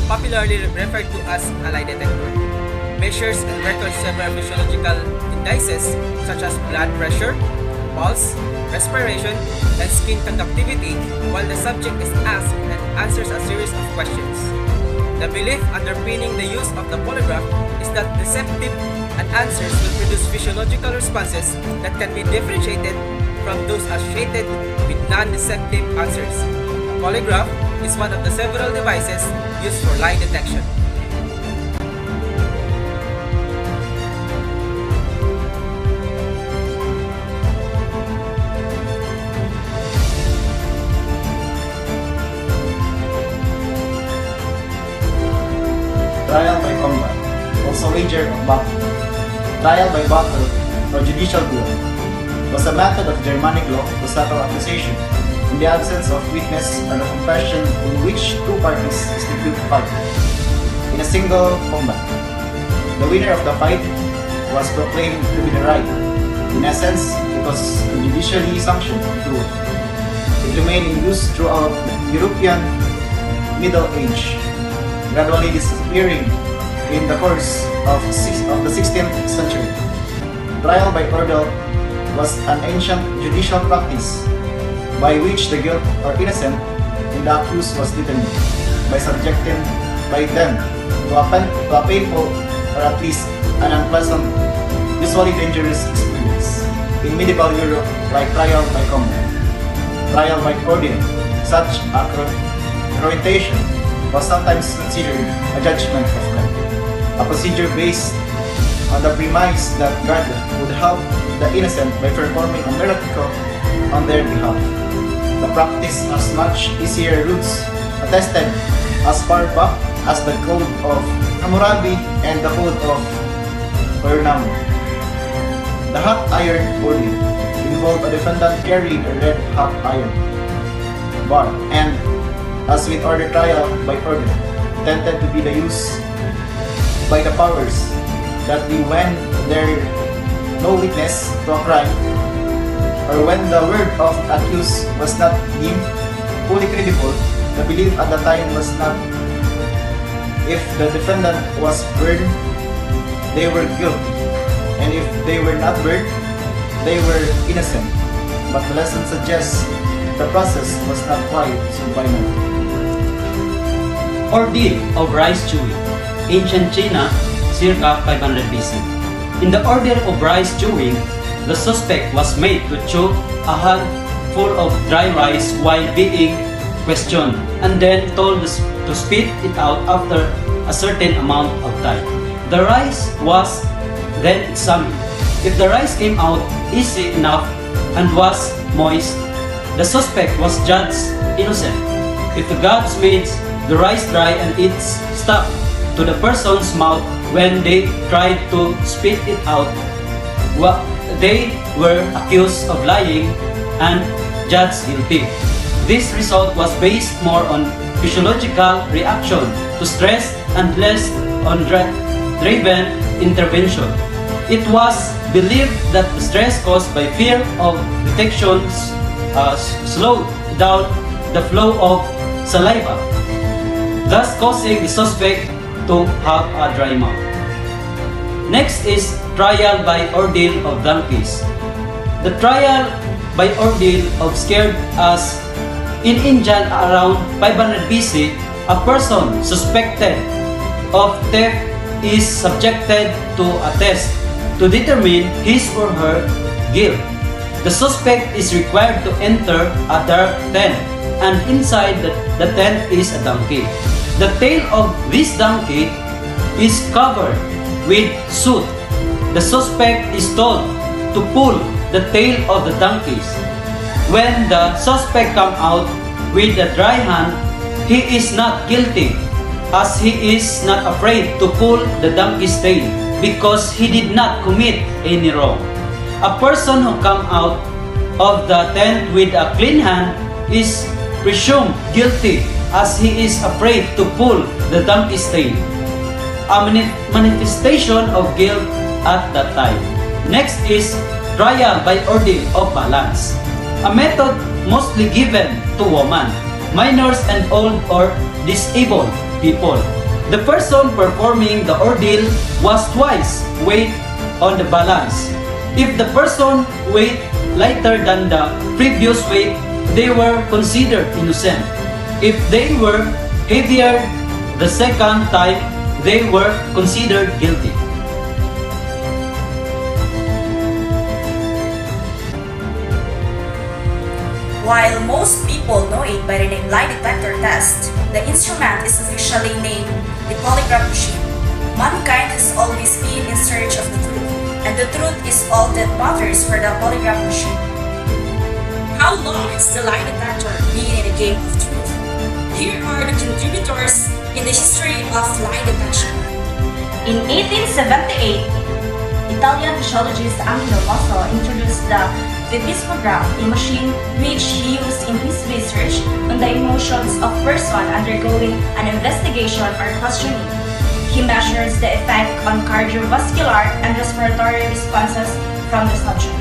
popularly referred to as a lie detector, measures and records several physiological indices such as blood pressure, pulse, respiration, and skin conductivity while the subject is asked and answers a series of questions. The belief underpinning the use of the polygraph is that deceptive answers will produce physiological responses that can be differentiated from those associated with non-deceptive answers. A polygraph is one of the several devices used for lie detection. Trial by combat, also wager of battle. Trial by battle or judicial duel was a method of Germanic law to settle accusation in the absence of witness or a confession in which two parties stipulate a fight in a single combat. The winner of the fight was proclaimed to be the right. In essence, it was a judicially sanctioned duel. It remained in use throughout the European Middle Age, gradually disappearing in the course of the 16th century. Trial by ordeal was an ancient judicial practice by which the guilt or innocent in the accused was determined by subjecting by them to a painful or at least an unpleasant, visually dangerous experience. In medieval Europe, like trial by combat, trial by ordeal, such a coronation was sometimes considered a judgment of God, a procedure based on the premise that God would help the innocent by performing a miracle on their behalf. The practice has much easier roots, attested as far back as the Code of Hammurabi and the Code of Bernam. The hot iron ordeal involved a defendant carrying a red hot iron bar and, as with order trial by order, tended to be the use by the powers that when there no witness to a crime or when the word of accused was not deemed fully credible, the belief at the time was not if the defendant was burned, they were guilty, and if they were not burned, they were innocent. But the lesson suggests the process was not quite so binary. Ordeal of rice chewing, ancient China, circa 500 BC. In the ordeal of rice chewing, the suspect was made to chew a handful of dry rice while being questioned, and then told to spit it out after a certain amount of time. The rice was then examined. If the rice came out easy enough and was moist, the suspect was judged innocent. If the gods made the rice dry and it stuck to the person's mouth when they tried to spit it out, they were accused of lying and judged guilty. This result was based more on physiological reaction to stress and less on driven intervention. It was believed that the stress caused by fear of detection slowed down the flow of saliva, thus causing the suspect to have a dry mouth. Next is trial by ordeal of donkeys. The trial by ordeal of scared as in India around 500 BC, a person suspected of theft is subjected to a test to determine his or her guilt. The suspect is required to enter a dark tent, and inside the tent is a donkey. The tail of this donkey is covered with soot. The suspect is told to pull the tail of the donkeys. When the suspect comes out with a dry hand, he is not guilty, as he is not afraid to pull the donkey's tail because he did not commit any wrong. A person who comes out of the tent with a clean hand is presumed guilty, as he is afraid to pull the donkey's tail, a manifestation of guilt at that time. Next is trial by ordeal of balance, a method mostly given to women, minors and old or disabled people. The person performing the ordeal was twice weight on the balance. If the person weighed lighter than the previous weight, they were considered innocent. If they were heavier the second time, they were considered guilty. While most people know it by the name lie detector test, the instrument is officially named the polygraph machine. Mankind has always been in search of the truth, and the truth is all that matters for the polygraph machine. How long has the lie detector been in the game of truth? Here are the contributors in the history of lie detection. In 1878, Italian physiologist Angelo Mosso introduced the Polygraph, a machine which he used in his research on the emotions of person undergoing an investigation or questioning. He measures the effect on cardiovascular and respiratory responses from the subject.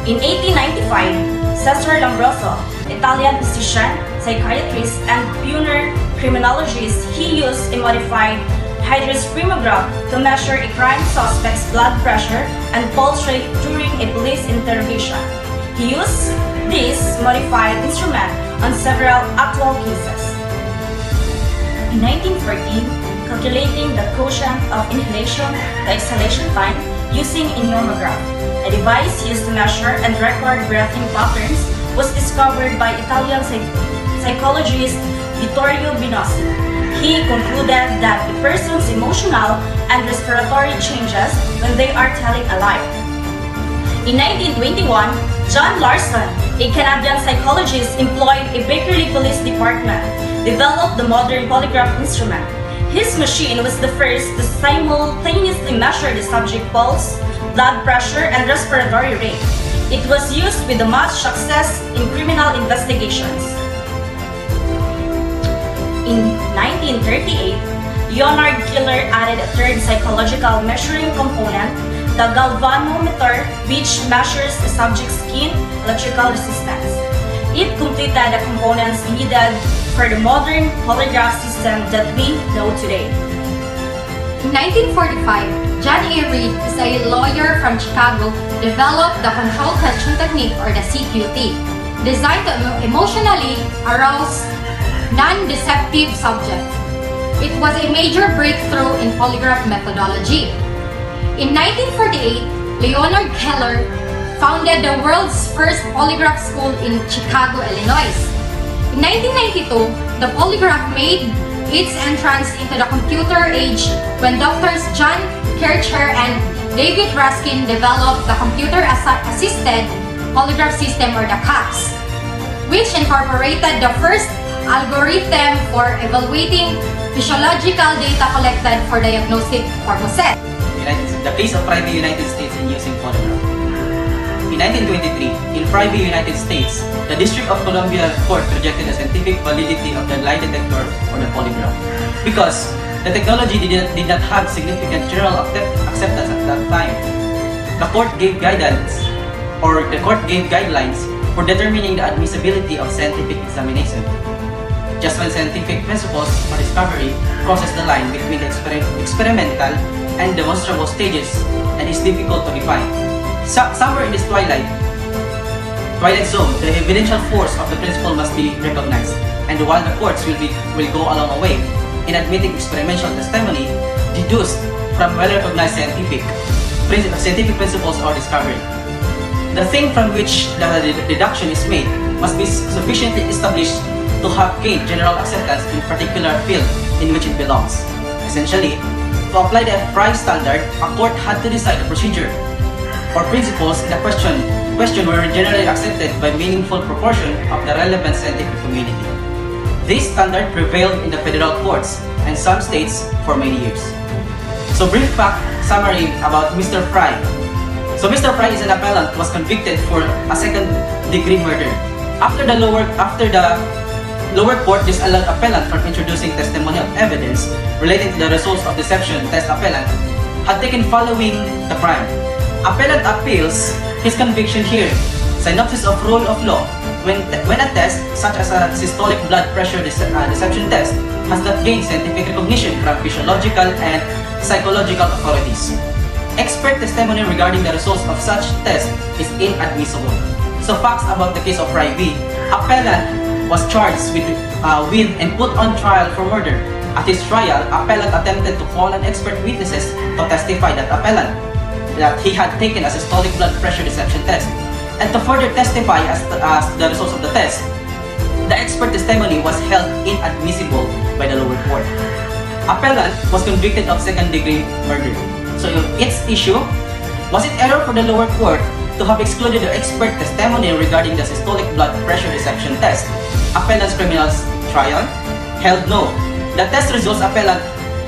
In 1895, Cesare Lombroso, Italian physician, psychiatrist, and pioneer criminologist, he used a modified hydrospermograph to measure a crime suspect's blood pressure and pulse rate during a police interrogation. He used this modified instrument on several actual cases. In 1914, calculating the quotient of inhalation to exhalation time using a pneumograph, a device used to measure and record breathing patterns, was discovered by Italian psychologist Vittorio Binosi. He concluded that the person's emotional and respiratory changes when they are telling a lie. In 1921, John Larson, a Canadian psychologist employed a Berkeley Police Department, developed the modern polygraph instrument. His machine was the first to simultaneously measure the subject's pulse, blood pressure, and respiratory rate. It was used with much success in criminal investigations. In 1938, Leonard Giller added a third psychological measuring component, the galvanometer, which measures the subject's skin electrical resistance. It completed the components needed for the modern polygraph system that we know today. In 1945, John A. Reed is a lawyer from Chicago, developed the control question technique or the CQT, designed to emotionally arouse non-deceptive subjects. It was a major breakthrough in polygraph methodology. In 1948, Leonard Keller founded the world's first polygraph school in Chicago, Illinois. In 1992, the polygraph made its entrance into the computer age when doctors John Kircher and David Raskin developed the computer-assisted polygraph system or the CAPS, which incorporated the first algorithm for evaluating physiological data collected for diagnostic purposes. The case of Frye v. United States in using polygraph. In 1923, in Frye v. United States, the District of Columbia Court rejected the scientific validity of the lie detector or the polygraph because the technology did not have significant general acceptance at that time. The court gave guidelines for determining the admissibility of scientific examination. Just when scientific principles for discovery crosses the line between the experimental and demonstrable stages and is difficult to define. Somewhere in this twilight zone, the evidential force of the principle must be recognized, and while the courts will go along a way in admitting experimental testimony deduced from well-recognized scientific principles or discovery, the thing from which the deduction is made must be sufficiently established to have gained general acceptance in a particular field in which it belongs. Essentially, to apply the Frye standard, a court had to decide a procedure or principles in the question were generally accepted by meaningful proportion of the relevant scientific community. This standard prevailed in the federal courts and some states for many years. So brief fact summary about Mr. Frye. So Mr. Frye is an appellant was convicted for a second-degree murder. After the lower court disallowed appellant from introducing testimonial evidence relating to the results of deception test appellant had taken following the crime. Appellant appeals his conviction here. Synopsis of rule of law. when a test, such as a systolic blood pressure deception test, has not gained scientific recognition from physiological and psychological authorities. Expert testimony regarding the results of such test is inadmissible. So facts about the case of Rai V. Appellant was charged with and put on trial for murder. At his trial, appellant attempted to call on expert witnesses to testify that he had taken a systolic blood pressure deception test. And to further testify as the results of the test, the expert testimony was held inadmissible by the lower court. Appellant was convicted of second-degree murder. So its issue, was it error for the lower court to have excluded the expert testimony regarding the systolic blood pressure deception test? Appellant's criminal trial held no. The test results appellant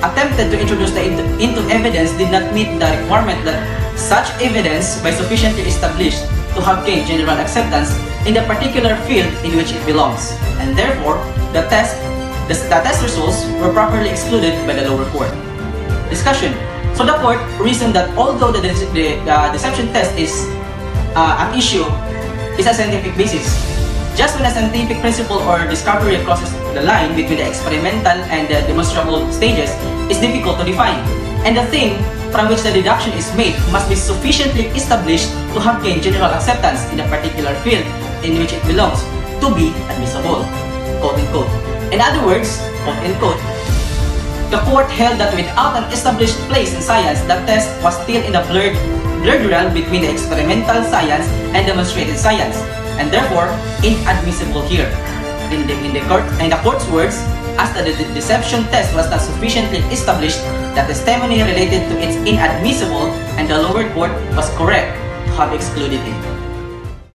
attempted to introduce into evidence did not meet the requirement that such evidence by sufficiently established to have gained general acceptance in the particular field in which it belongs, and therefore the test results were properly excluded by the lower court. Discussion. So the court reasoned that although the deception test is at issue is a scientific basis, just when a scientific principle or discovery crosses the line between the experimental and the demonstrable stages is difficult to define, and the thing from which the deduction is made must be sufficiently established to have gained general acceptance in the particular field in which it belongs to be admissible, quote unquote. In other words, quote unquote, the court held that without an established place in science, the test was still in the blurred realm between the experimental science and demonstrated science, and therefore inadmissible here. In the court's words, as the deception test was not sufficiently established, the testimony related to its inadmissible, and the lower court was correct to have excluded it.